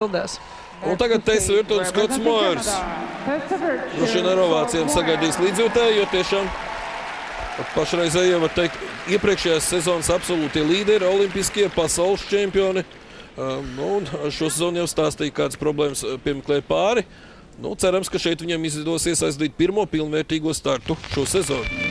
pildās. Un tagad Teisa Virtūna Skots Mojers. Droši vien ar ovācijām sagaidīs līdzjūtēji, jo tiešām pašreizējie, var teikt, iepriekšējās sezonas absolūtie līderi, olimpiskie, pasaules čempioni. Un šo sezonu jau stāstīja, kādas problēmas piemeklē pāri. Cerams, ka šeit viņam izdosies aizdīt pirmo pilnvērtīgo startu šo sezonu.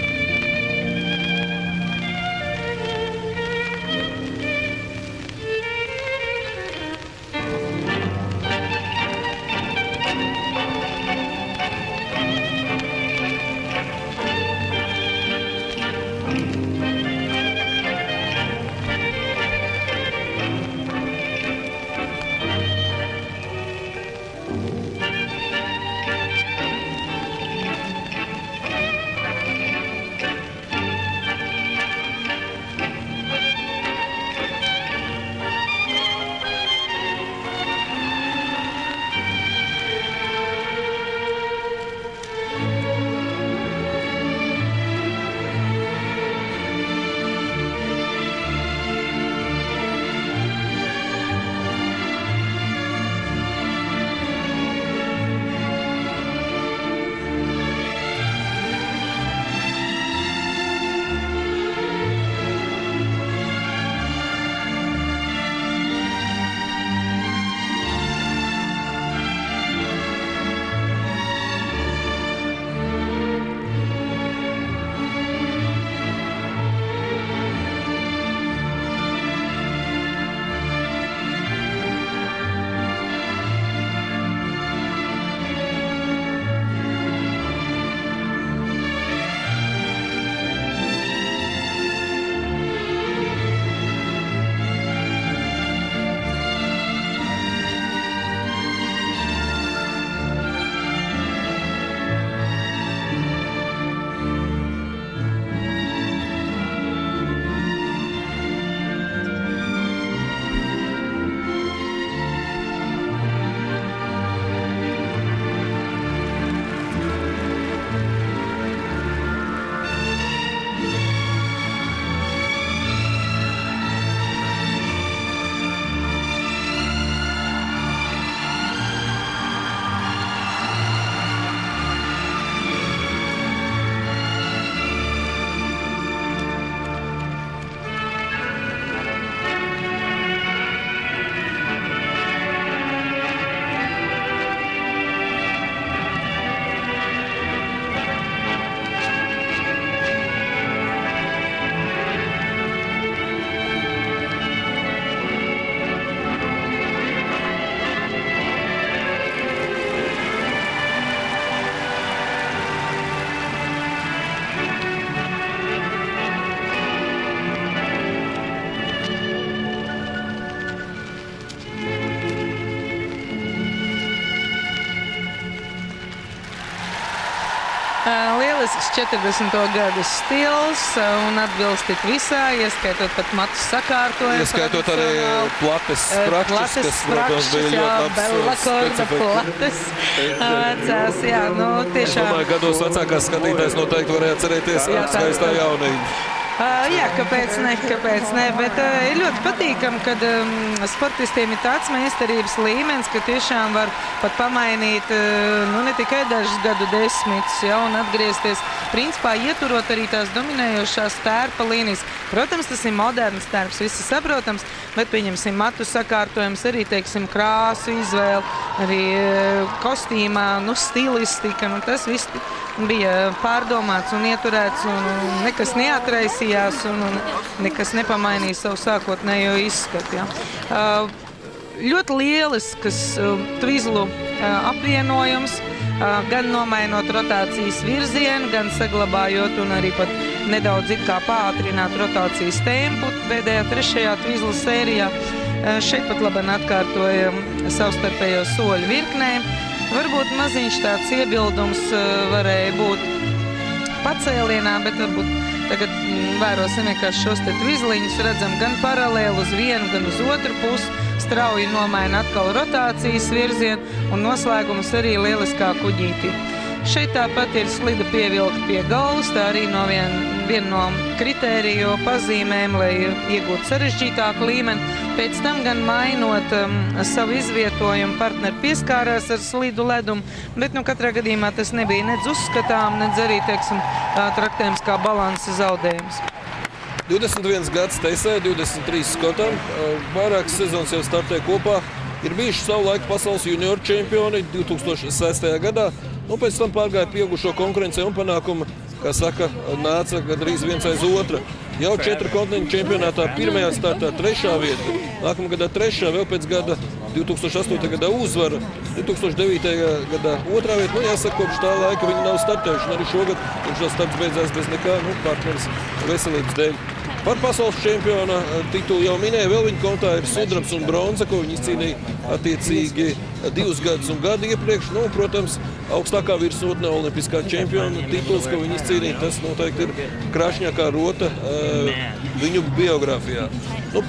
Lielisks 40. gadu stils un atbilst tik visā, ieskaitot pat matu sakārtojumu. Ieskaitot arī plates prakšas, kas, protams, bija ļoti labs plates. Vecās, jā, nu tiešām. Es domāju, gados vecākās skatītājs noteikti varēja atcerēties skaistā jaunība. Jā, kāpēc ne, bet ir ļoti patīkami, kad sportistiem ir tāds meistarības līmenis, ka tiešām var pat pamainīt, ne tikai dažus gadu desmitus, un atgriezties, principā ieturot arī tās dominējošās tērpa līnijas. Protams, tas ir moderns tērps, viss ir saprotams, bet pieņemsim matu sakārtojums, arī, teiksim, krāsu izvēle, arī kostīmā, stilistika, tas viss bija pārdomāts un ieturēts, un nekas neatraisījās, un nekas nepamainīja savu sākotnējo izskatu. Ja. Ļoti lielisks tvizlu apvienojums, gan nomainot rotācijas virzienu, gan saglabājot un arī pat nedaudz it kā pātrināt rotācijas tempu pēdējā trešajā tvizlu sērijā. Šeit pat labi atkārtoja savstarpējo soļu virknēm. Varbūt maziņš tāds iebildums varēja būt pacēlienā, bet varbūt tagad vērosim vienkārši šos te tvizliņus, redzam gan paralēli uz vienu, gan uz otru pusi, strauji nomaina atkal rotācijas virzienu un noslēgums arī lieliskā kuģītī. Šeit tāpat ir slidu pievilkt pie galvas, tā arī no viena no kritēriju pazīmēm, lai iegūtu sarežģītāku līmeni. Pēc tam gan mainot savu izvietojumu, partneri pieskārās ar slidu ledumu, bet katrā gadījumā tas nebija nedz uzskatām, nedz arī, teiksim, traktējums kā balansa zaudējums. 21 gads Teisē, 23 Skotam, vairākas sezonas jau startē kopā. Ir bijuši savu laiku pasaules junioru čempioni 2006. gadā, pēc tam pārgāja pieaugušo konkurencei un panākumu, kā saka, nāca gandrīz viens aiz otra. Jau 4 kontinentu čempionātā pirmajā startā 3. vieta, nākamā gadā 3., vēl pēc gada 2008. gadā uzvara, 2009. gadā 2. vieta. Jāsaka, kopš tā laika viņi nav startējuši, un arī šogad viņš starts beidzās bez nekā, partneris veselības dēļ. Par pasaules čempiona titulu jau minēja, vēl viņa kontā ir sudrabs un bronza, ko viņi izcīnīja attiecīgi 2 gadus un gadu iepriekš. Protams, augstākā virsotnē olimpiskā čempiona tituls, ko viņi izcīnīja, tas noteikti ir krāšņākā rota viņu biogrāfijā.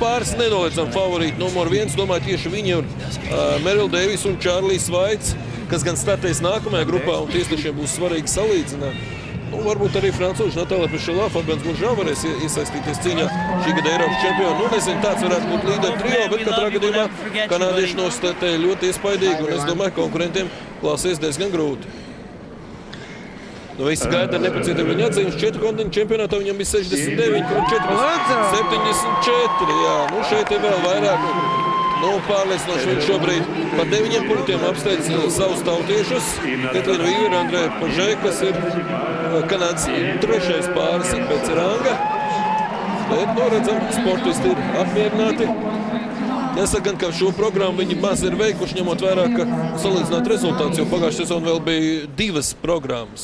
Pāris nenoliedzam favorīti numur 1, domāju, tieši viņi ir Merila Deivis un Čārlijs Vaits, kas gan startēs nākamajā grupā, un tiesnešiem būs svarīgi salīdzināt. Varbūt arī francūži Natālija Pešelā, Fabians Buržā varēs iesaistīties cīņā šī gada Eiropas čempionu. Nezinu, tāds varētu būt līderi trio, bet katrā gadījumā kanādieši nostartē ļoti iespaidīgi, un es domāju, konkurentiem klāsies diezgan grūti. Visi gaida ar nepacietību viņa atzīmes. 4 kontinentu čempionātā viņam bija 69,4, 74, jā. Šeit ir vēl vairāk. Pārliecinoši viņš šobrīd par 9 punktiem apsteidz savus tautiešus. Ketlina Vīvera, Andrēja Pažē, kas ir Kanādas 3. pāris pēc ranga. Bet, redzam, sportisti ir apmierināti. Jāsaka gan, ka šo programmu viņi maz ir veikuši, ņemot vērā, ka salīdzināt rezultātus, jo pagājušajā sezonā vēl bija 2 programmas.